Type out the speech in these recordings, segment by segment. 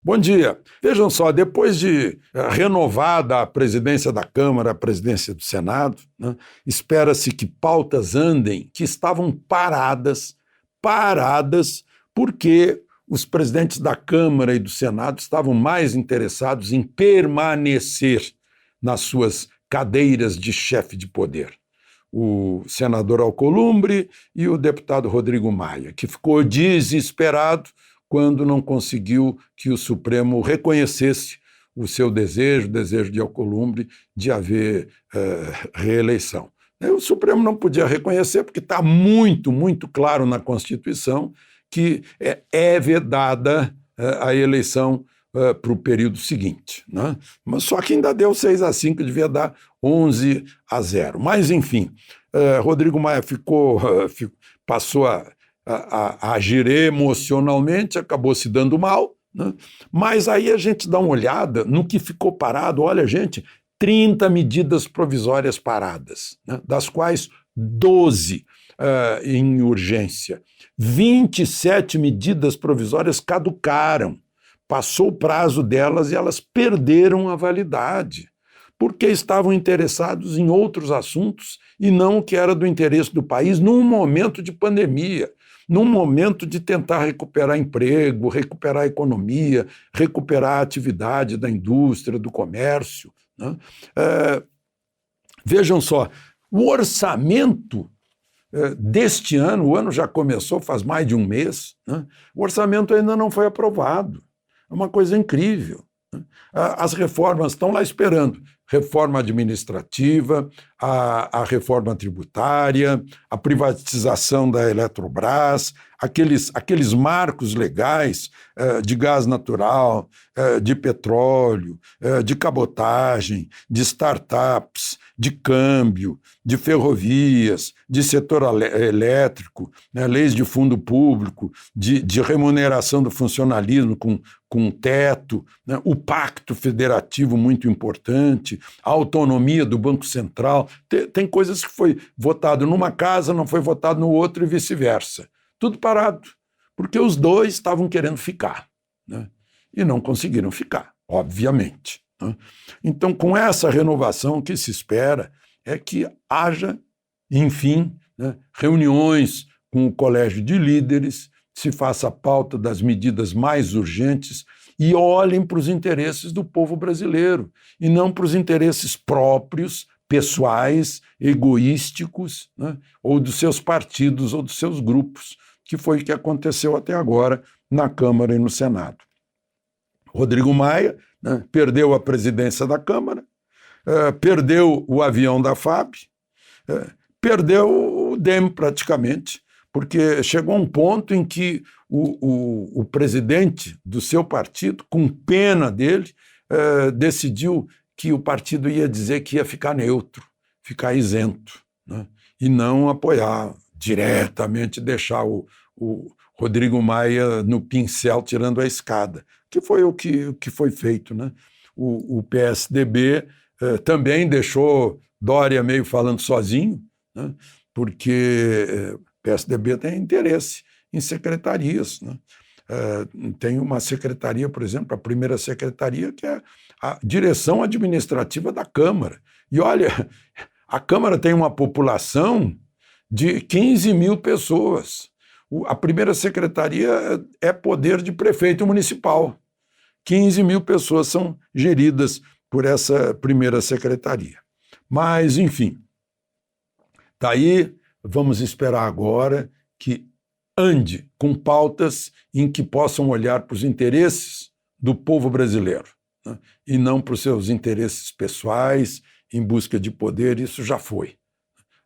Bom dia. Vejam só, depois de renovada a presidência da Câmara, a presidência do Senado, né, espera-se que pautas andem que estavam paradas, porque os presidentes da Câmara e do Senado estavam mais interessados em permanecer nas suas cadeiras de chefe de poder. O senador Alcolumbre e o deputado Rodrigo Maia, que ficou desesperado quando não conseguiu que o Supremo reconhecesse o seu desejo, o desejo de Alcolumbre, de haver reeleição. O Supremo não podia reconhecer porque está muito, muito claro na Constituição que é vedada a eleição para o período seguinte, né? Mas só que ainda deu 6-5, devia dar 11-0. Mas, enfim, Rodrigo Maia passou a agir emocionalmente, acabou se dando mal, né? Mas aí a gente dá uma olhada no que ficou parado. Olha, gente, 30 medidas provisórias paradas, né? Das quais 12 em urgência. 27 medidas provisórias caducaram. Passou o prazo delas e elas perderam a validade, porque estavam interessados em outros assuntos e não o que era do interesse do país num momento de pandemia, num momento de tentar recuperar emprego, recuperar a economia, recuperar a atividade da indústria, do comércio, né? Vejam só, o orçamento deste ano, o ano já começou faz mais de um mês, né? O orçamento ainda não foi aprovado. É uma coisa incrível, né? As reformas estão lá esperando. Reforma administrativa, a reforma tributária, a privatização da Eletrobras, aqueles marcos legais de gás natural, de petróleo, de cabotagem, de startups, de câmbio, de ferrovias, de setor elétrico, né, leis de fundo público, de remuneração do funcionalismo com teto, né, o pacto federativo muito importante, a autonomia do Banco Central. Tem coisas que foi votado numa casa, não foi votado no outro e vice-versa. Tudo parado, porque os dois estavam querendo ficar, né, e não conseguiram ficar, obviamente, né? Então, com essa renovação, o que se espera é que haja, enfim, né, reuniões com o colégio de líderes, se faça a pauta das medidas mais urgentes e olhem para os interesses do povo brasileiro e não para os interesses próprios, pessoais, egoísticos, né, ou dos seus partidos ou dos seus grupos, que foi o que aconteceu até agora na Câmara e no Senado. Rodrigo Maia, né, perdeu a presidência da Câmara, perdeu o avião da FAB, perdeu o DEM praticamente, porque chegou a um ponto em que o presidente do seu partido, com pena dele, decidiu que o partido ia dizer que ia ficar neutro, ficar isento, né, e não apoiar diretamente, deixar o Rodrigo Maia no pincel tirando a escada, que foi o que foi feito, né? O PSDB também deixou Dória meio falando sozinho, né? Porque o PSDB tem interesse em secretarias, né? Tem uma secretaria, por exemplo, a primeira secretaria, que é a direção administrativa da Câmara. E olha, a Câmara tem uma população de 15 mil pessoas. A primeira secretaria é poder de prefeito municipal. 15 mil pessoas são geridas por essa primeira secretaria. Mas, enfim, está aí, vamos esperar agora que ande com pautas em que possam olhar para os interesses do povo brasileiro, né, e não para os seus interesses pessoais em busca de poder. Isso já foi.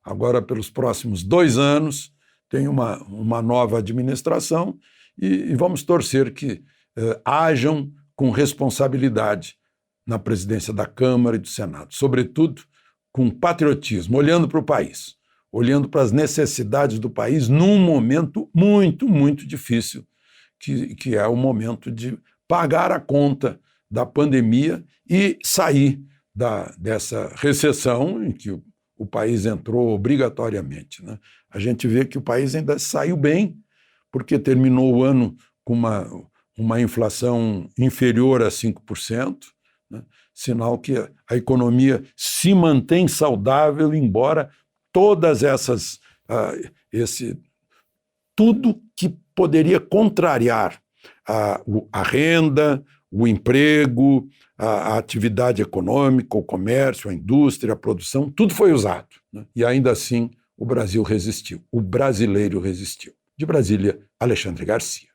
Agora, pelos próximos 2 anos, tem uma nova administração e vamos torcer que hajam com responsabilidade na presidência da Câmara e do Senado, sobretudo com patriotismo, olhando para o país, olhando para as necessidades do país num momento muito, muito difícil, que é o momento de pagar a conta da pandemia e sair dessa recessão em que o país entrou obrigatoriamente, né? A gente vê que o país ainda saiu bem, porque terminou o ano com uma inflação inferior a 5%, né? Sinal que a economia se mantém saudável, embora todas essas, tudo que poderia contrariar a renda, o emprego, a atividade econômica, o comércio, a indústria, a produção, tudo foi usado, né? E ainda assim o Brasil resistiu, o brasileiro resistiu. De Brasília, Alexandre Garcia.